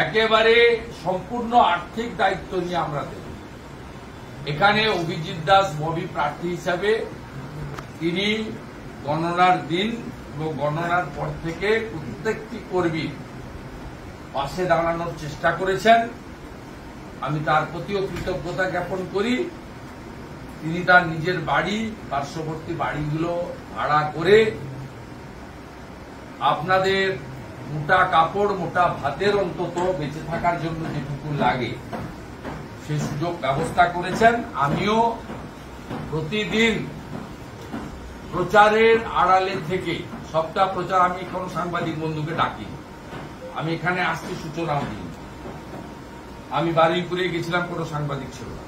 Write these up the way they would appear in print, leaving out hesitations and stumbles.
একেবারে সম্পূর্ণ আর্থিক দায়িত্ব নিয়ে আমরা দেব। এখানে অভিজিৎ দাস ববি প্রার্থী হিসাবে তিনি গণনার দিন এবং গণনার পর থেকে প্রত্যেকটি কর্মীর পাশে দাঁড়ানোর চেষ্টা করেছেন। আমি তার প্রতিও কৃতজ্ঞতা জ্ঞাপন করি। তিনি তার নিজের বাড়ি, পার্শ্ববর্তী বাড়িগুলো ভাড়া করে আপনাদের মোটা কাপড়, মোটা ভাতের অন্তত বেঁচে থাকার জন্য যেটুকু লাগে সেই সুযোগ ব্যবস্থা করেছেন। আমিও প্রতিদিন প্রচারের আড়ালে থেকে সবটা প্রচার, আমি কোনো সাংবাদিক বন্ধুকে ডাকি, আমি এখানে আসছি সূচনাও দিই। আমি বারুইপুরে গেছিলাম, কোনো সাংবাদিক ছিল না।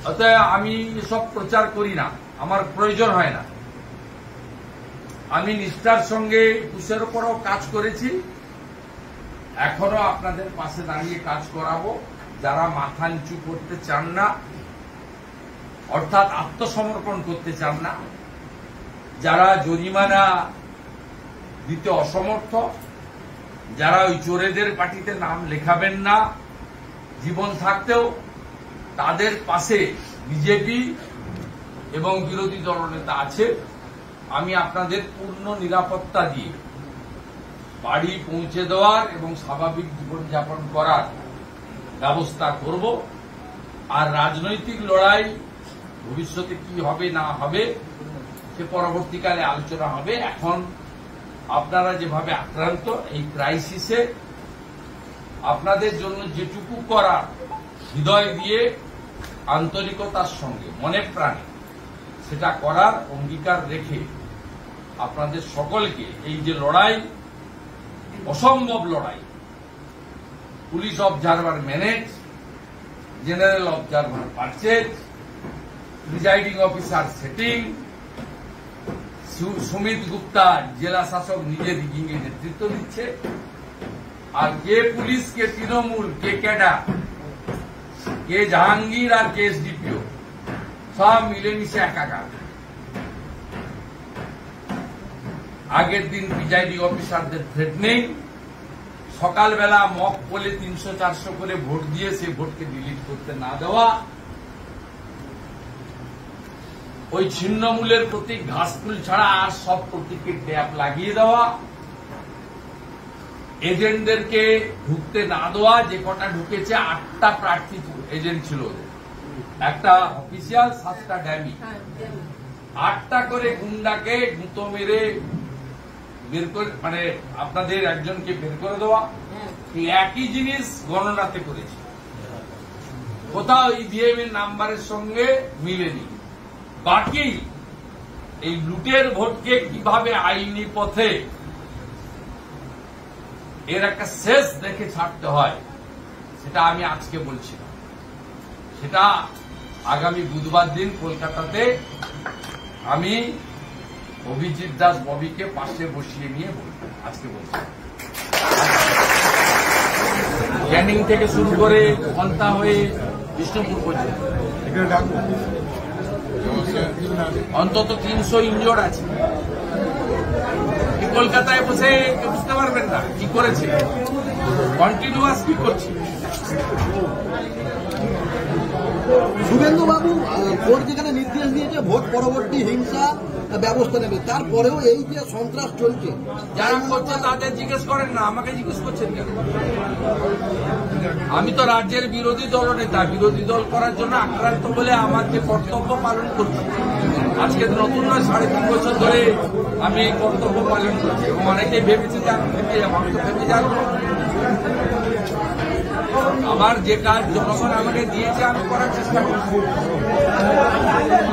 অতএব আমি এসব প্রচার করি না, আমার প্রয়োজন হয় না। আমি নিষ্ঠার সঙ্গে 21-এর উপরও কাজ করেছি, এখনো আপনাদের পাশে দাঁড়িয়ে কাজ করাবো। যারা মাথা নিচু করতে চান না, অর্থাৎ আত্মসমর্পণ করতে চান না, যারা জরিমানা দিতে অসমর্থ, যারা ওই চোরেদের পার্টিতে নাম লেখাবেন না জীবন থাকতেও, তাদের পাশে বিজেপি এবং বিরোধী দলনেতা আছে। আমি আপনাদের পূর্ণ নিরাপত্তা দিয়ে বাড়ি পৌঁছে দেওয়ার এবং স্বাভাবিক জীবনযাপন করার ব্যবস্থা করব। আর রাজনৈতিক লড়াই ভবিষ্যতে কি হবে না হবে সে পরবর্তীকালে আলোচনা হবে। এখন আপনারা যেভাবে আক্রান্ত, এই ক্রাইসিসে আপনাদের জন্য যেটুকু করা, হৃদয় দিয়ে আন্তরিকতার সঙ্গে মনে প্রাণে সেটা করার অঙ্গীকার রেখে আপনাদের সকলকে এই যে লড়াই, অসম্ভব লড়াই, police observer manage, general observer purchase, presiding officer setting, Sumit Gupta জেলা শাসক নিজে রিগিংয়ে নেতৃত্ব দিচ্ছে, আর কে পুলিশ, কে তৃণমূল, কে ক্যাডার, কে জাহাঙ্গীর আর কে এসডিপিও, সব মিলেমিশে একাকার। আগের দিন প্রিজাইডিং অফিসারদের থ্রেটনিং, সকালবেলা মক পোলে 300-400 করে ভোট দিয়ে সে ভোটকে ডিলিট করতে না দেওয়া, ওই ছিন্নমূলের প্রতীক ঘাসফুল ছাড়া আর সব প্রতীককে ট্যাপ লাগিয়ে দেওয়া, এজেন্টদেরকে ঢুকতে না দেওয়া। যে কটা ঢুকেছে 8টা প্রার্থী এজেন্ট ছিল, একটা অফিসিয়াল, 7টা ড্যামি, 8টা করে গুন্ডাকে গুঁতো মেরে বের করে, মানে আপনাদের একজনকে বের করে দেওয়া। একই জিনিস গণনাতে করেছে, কোথাও ইভিএম এর নাম্বারের সঙ্গে মিলেনি। বাকি এই লুটের ভোটকে কিভাবে আইনি পথে এর একটা শেষ দেখে ছাড়তে হয়, সেটা আমি আজকে বলছি না, সেটা আগামী বুধবার দিন কলকাতাতে আমি অভিজিৎ দাস ববিকে পাশে বসিয়ে নিয়ে বলব। আজকে বলছি ক্যানিং থেকে শুরু করে কলতা হয়ে বিষ্ণুপুর পর্যন্ত অন্তত 300 ইনজোর্ড আছে। কলকাতায় বসে বুঝতে পারবেন না কি করেছে, কন্টিনিউয়াস কি করছে। শুভেন্দু বাবু, কোর্ট যেখানে নির্দেশ দিয়েছে ভোট পরবর্তী হিংসা ব্যবস্থা নেবে, তারপরেও এই যে সন্ত্রাস চলছে, যারা করছে তাদের জিজ্ঞেস করেন না, আমাকে জিজ্ঞেস করছেন কেন? আমি তো রাজ্যের বিরোধী দলনেতা, বিরোধী দল করার জন্য আক্রান্ত বলে আমার যে কর্তব্য পালন করছি, আজকে নতুন নয়, 3.5 বছর ধরে আমি এই কর্তব্য পালন করছি। এবং অনেকে ভেবেছে যে আমি ভেবে যাবো, আমি তো ভেবে যাবো। আমার যে কাজ জনগণ আমাকে দিয়েছে আমি করার চেষ্টা করছি।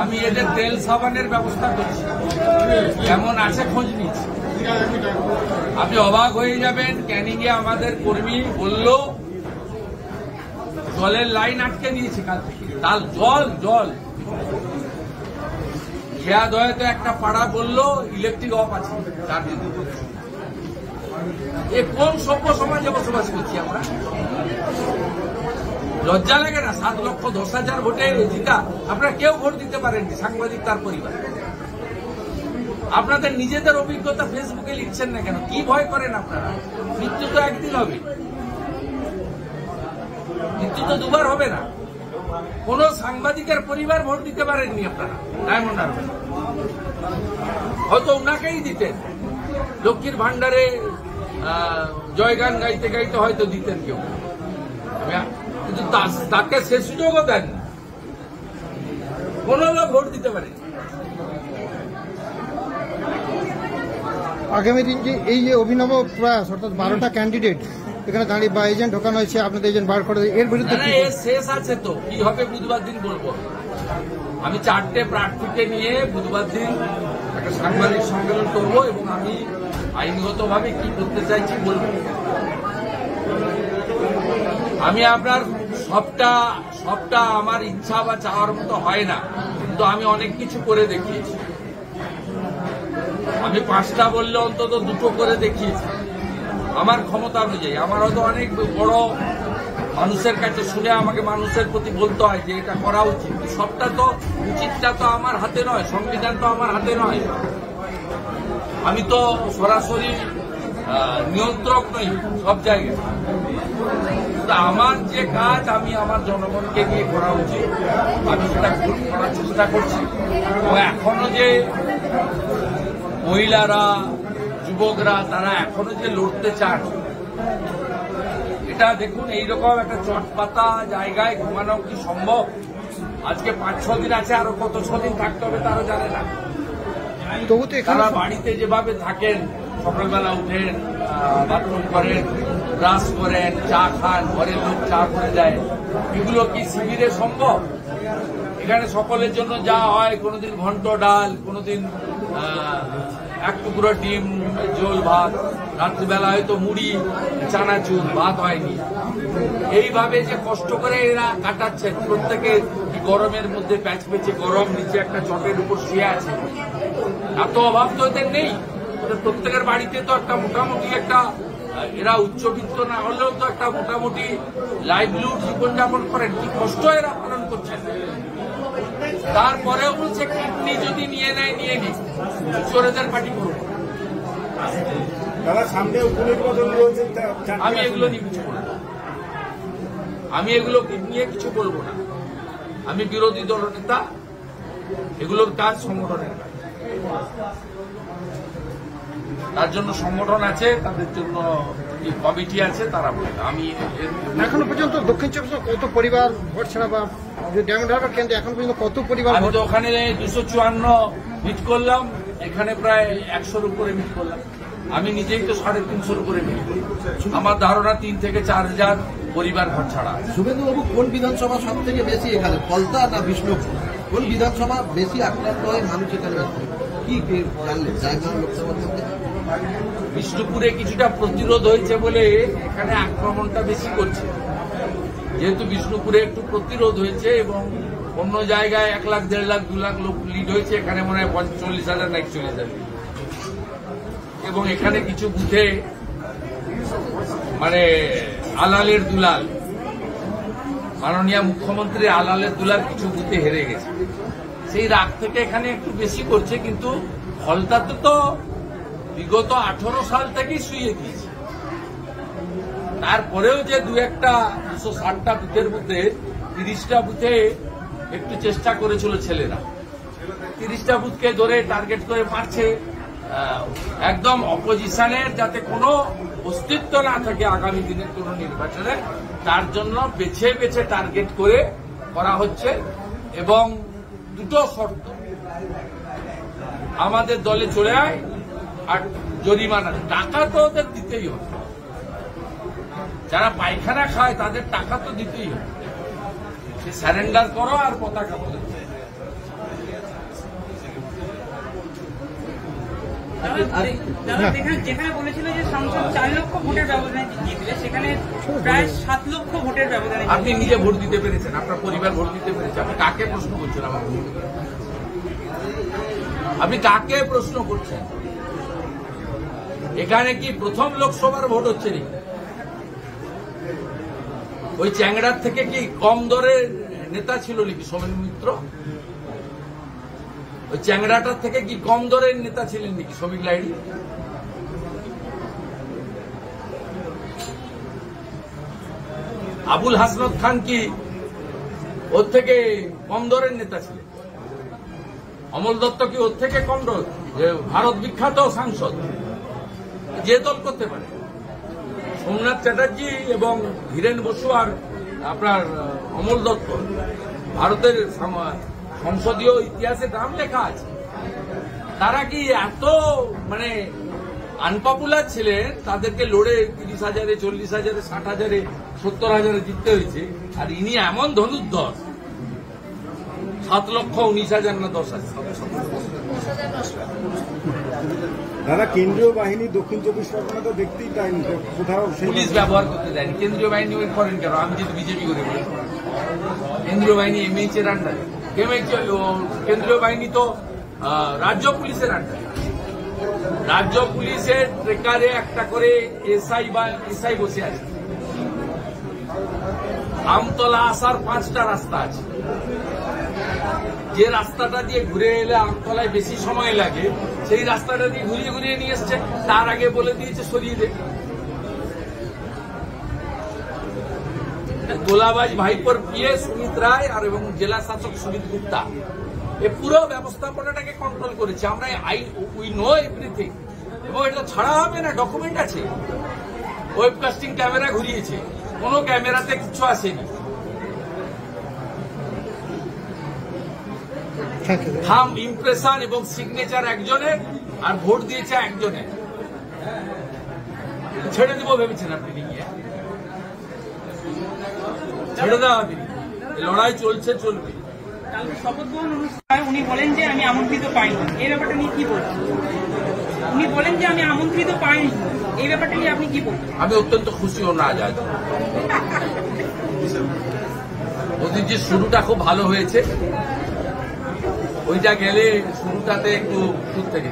আমি এদের তেল সাবানের ব্যবস্থা করছি, কেমন আছে খোঁজ নিচ্ছি। আপনি অবাক হয়ে যাবেন, ক্যানিং এ আমাদের কর্মী বলল জলের লাইন আটকে দিয়েছে কাল থেকে, তার জল খেয়া দয়ে তো একটা পাড়া বলল ইলেকট্রিক অফ আছে, চার্জিং। এ কোন সভ্য সমাজে বসবাস করছি আমরা? লজ্জা লাগে না? 7,10,000 ভোটে জিতা, আপনারা কেউ ভোট দিতে পারেননি, সাংবাদিক তার পরিবার। আপনাদের নিজেদের অভিজ্ঞতা ফেসবুকে লিখছেন না কেন? কি ভয় করেন আপনারা? মৃত্যু তো একদিন হবে, মৃত্যু তো দুবার হবে না। কোন সাংবাদিকের পরিবার ভোট দিতে পারেননি আপনারা ডায়মন্ড হারবার, হয়তো ওনাকেই দিতেন। লক্ষ্মীর ভান্ডারে জয়গান গাইতে গাইতে হয়তো দিতেন কেউ, কিন্তু তাকে সে সুযোগও দেন না। কোন লোক ভোট দিতে পারে। আগামী দিন যে এই যে অভিনব প্রয়াস, অর্থাৎ 12টা ক্যান্ডিডেট এখানে দাঁড়িয়ে বা এজেন্ট ঢোকানো হয়েছে, আপনাদের এজেন্ট বার করে, এর বিরুদ্ধে এর শেষ আছে তো, কি হবে বুধবার দিন বলবো। আমি 4টে প্রার্থীকে নিয়ে বুধবার দিন একটা সাংবাদিক সম্মেলন করবো এবং আমি আইনগতভাবে কি করতে চাইছি বলবো। আমি আপনার সবটা আমার ইচ্ছা বা চাওয়ার মতো হয় না, কিন্তু আমি অনেক কিছু করে দেখিয়েছি। আমি 5টা বললে অন্তত 2টো করে দেখিয়েছি আমার ক্ষমতা অনুযায়ী। আমার হয়তো অনেক বড় মানুষের কাছে শুনে আমাকে মানুষের প্রতি বলতে হয় যে এটা করা উচিত। সবটা তো উচিতটা তো আমার হাতে নয়, সংবিধান তো আমার হাতে নয়। আমি তো সরাসরি নিয়ন্ত্রক নই সব জায়গায়। আমার যে কাজ আমি আমার জনগণকে নিয়ে করা উচিত, আমি সেটা করার চেষ্টা করছি। এবং এখনো যে মহিলারা, যুবকরা তারা এখনো যে লড়তে চান, এটা দেখুন এইরকম একটা চটপাতা জায়গায় ঘুমানো কি সম্ভব? আজকে 5-6 দিন আছে, আরো কত 6 দিন থাকতে হবে তারা জানে না। তবু তো তারা বাড়িতে যেভাবে থাকেন, সকালবেলা উঠেন, বাথরুম করেন, ব্রাশ করেন, চা খান, ঘরের লোক চা করে দেয়, এগুলো কি শিবিরে সম্ভব? এখানে সকলের জন্য যা হয়, কোনোদিন ঘন্ট ডাল, কোনোদিন 1 টুকরো ডিম ঝোল ভাত, রাত্রিবেলা হয়তো মুড়ি চানাচুর, ভাত হয়নি। এইভাবে যে কষ্ট করে এরা কাটাচ্ছেন, প্রত্যেকে গরমের মধ্যে প্যাচ পেঁচে গরম, নিচে একটা চটের উপর শুয়ে আছে। এত অভাব তো এদের নেই। প্রত্যেকের বাড়িতে তো একটা মোটামুটি একটা, এরা উচ্চবিত্ত না হলেও তো একটা মোটামুটি লাইভলিহুড জীবনযাপন করেন। কি কষ্ট এরা পালন করছেন। তারপরেও বলছে কিডনি যদি নিয়ে নেয় নিয়ে নিক, চোরেদের পার্টি করব। আমি এগুলো নিয়ে কিছু বলবো না, আমি এগুলো নিয়ে কিছু বলবো না। আমি বিরোধী দলনেতা, এগুলোর কাজ সংগঠনের কাজ। তার জন্য সংগঠন আছে, তাদের জন্য কমিটি আছে, তারা বলে। আমি এখনো পর্যন্ত দক্ষিণ চব্বিশ কত পরিবার ভোট ছাড়া বা ডায়মন্ড হারবার কেন্দ্রে এখন পর্যন্ত কত পরিবার? আমি তো ওখানে 254 মিট করলাম, এখানে প্রায় 100-র উপরে মিট করলাম। আমি নিজেই তো 350-র উপরে মিট করি। আমার ধারণা 3 থেকে 4 হাজার পরিবার ভোট ছাড়া। শুভেন্দুবাবু, কোন বিধানসভা সব থেকে বেশি এখানে, ফলতা না বিষ্ণুপুর? কোন বিধানসভা বেশি আক্রান্ত হয় মানুষ এখানে? কি জানলেন রায়গঞ্জ লোকসভা থেকে? বিষ্ণুপুরে কিছুটা প্রতিরোধ হয়েছে বলে এখানে আক্রমণটা বেশি করছে। যেহেতু বিষ্ণুপুরে একটু প্রতিরোধ হয়েছে এবং অন্য জায়গায় 1 লাখ, 1.5 লাখ, 2 লাখ লোক লিড হয়েছে, এখানে মনে হয় 40,000 না 41,000। এবং এখানে কিছু বুথে মানে আলালের দুলাল, মাননীয় মুখ্যমন্ত্রী আলালের দুলাল কিছু বুথে হেরে গেছে। সেই রাগ থেকে এখানে একটু বেশি করছে, কিন্তু ফলতাতে তো বিগত 18 সাল থেকেই শুয়ে দিয়েছে। তারপরেও যে 2-1টা 260টা বুথের মধ্যে 30টা বুথে একটু চেষ্টা করেছিল ছেলেরা, 30টা বুথকে ধরে টার্গেট করে মারছে। একদম অপোজিশনের যাতে কোনো অস্তিত্ব না থাকে আগামী দিনের কোন নির্বাচনে, তার জন্য বেছে বেছে টার্গেট করে করা হচ্ছে। এবং 2টো শর্ত, আমাদের দলে চলে আয় আর জরিমানা, টাকা তো ওদের দিতেই হবে। যারা পায়খানা খায় তাদের টাকা তো দিতেই হবে। সে স্যারেন্ডার করো আর পতাকা বলে। যেখানে বলেছিল যে সংসদ 4 লক্ষ ভোটের ব্যবধানে জিতলে, সেখানে প্রায় 7 লক্ষ ভোটের ব্যবধানে। আপনি নিজে ভোট দিতে পেরেছেন, আপনার পরিবার ভোট দিতে পেরেছে, আপনি কাকে প্রশ্ন করছেন? আমার আপনি কাকে প্রশ্ন করছেন? এখানে কি প্রথম লোকসভার ভোট হচ্ছে নাকি? ওই চ্যাংড়ার থেকে কি কম দরের নেতা ছিল নাকি সোমেন মিত্র? ওই চ্যাংড়াটার থেকে কি কম দরের নেতা ছিলেন নাকি শ্রমিক লাইড়ি? আবুল হাসনাত খান কি ওর থেকে কম দরের নেতা ছিলেন? অমল দত্ত কি ওর থেকে কম দর? যে ভারত বিখ্যাত সাংসদ, যে দল করতে পারে। সোমনাথ চ্যাটার্জি এবং ধীরেন বসু আর আপনার অমল দত্ত ভারতের সংসদীয় ইতিহাসে নাম লেখা আছে। তারা কি এত মানে আনপপুলার ছিলেন, তাদেরকে লড়ে 30,000-এ, 40,000-এ, 60,000-এ, 70,000-এ জিততে হয়েছে। আর ইনি এমন ধনুর্ধর, 7,19,000 না 10,000। দাদা, কেন্দ্রীয় বাহিনী দক্ষিণ 24 পরগনা তো দেখতেই পাইনি কোথাও। পুলিশ ব্যবহার করতে দেয়নি। কেন্দ্রীয় বাহিনী ওই করেন কেন? আমি যদি বিজেপি করে বলি, কেন্দ্রীয় বাহিনী এমএইচ এর আন্ডারে। কেন্দ্রীয় বাহিনী তো রাজ্য পুলিশের আন্ডারে। রাজ্য পুলিশের ট্রেকারে একটা করে এসআই বসে আছে। আমতলা আসার 5টা রাস্তা আছে। যে রাস্তাটা দিয়ে ঘুরে এলে আমতলায় বেশি সময় লাগে, সেই রাস্তাটা দিয়ে ঘুরিয়ে ঘুরিয়ে নিয়ে এসছে। তার আগে বলে দিয়েছে সরিয়ে দে। গোলাবাজ ভাইপোর পিএ সুমিত রায় আর এবং জেলা শাসক সুমিত গুপ্তা এ পুরো ব্যবস্থাপনাটাকে কন্ট্রোল করেছে। আমরা উই নো এভরিথিং, এবং এটা ছাড়া হবে না, ডকুমেন্ট আছে। ওয়েবকাস্টিং ক্যামেরা ঘুরিয়েছে, কোনো ক্যামেরাতে কিছু আসেনি। থাম্ব ইমপ্রেশন এবং সিগনেচার একজনের, আর ভোট দিয়েছে একজনের। ছেড়ে দেবো ভেবেছেন আপনি? গিয়ে ছেড়ে দেওয়া হবে। লড়াই চলছে, চলবে। কালকে শপথ গ্রহণ অনুষ্ঠানে উনি বলেন যে আমি আমন্ত্রিত পাইনি। এই ব্যাপারটা নিয়ে কি বলছেন? উনি বলেন যে আমি আমন্ত্রিত পাইনি, এই ব্যাপারটা নিয়ে আপনি কি বলছেন? আমি অত্যন্ত খুশি ও নারাজ। ওদের যে শুরুটা খুব ভালো হয়েছে, ওইটা গেলে শুরুটাতে একটু থেকে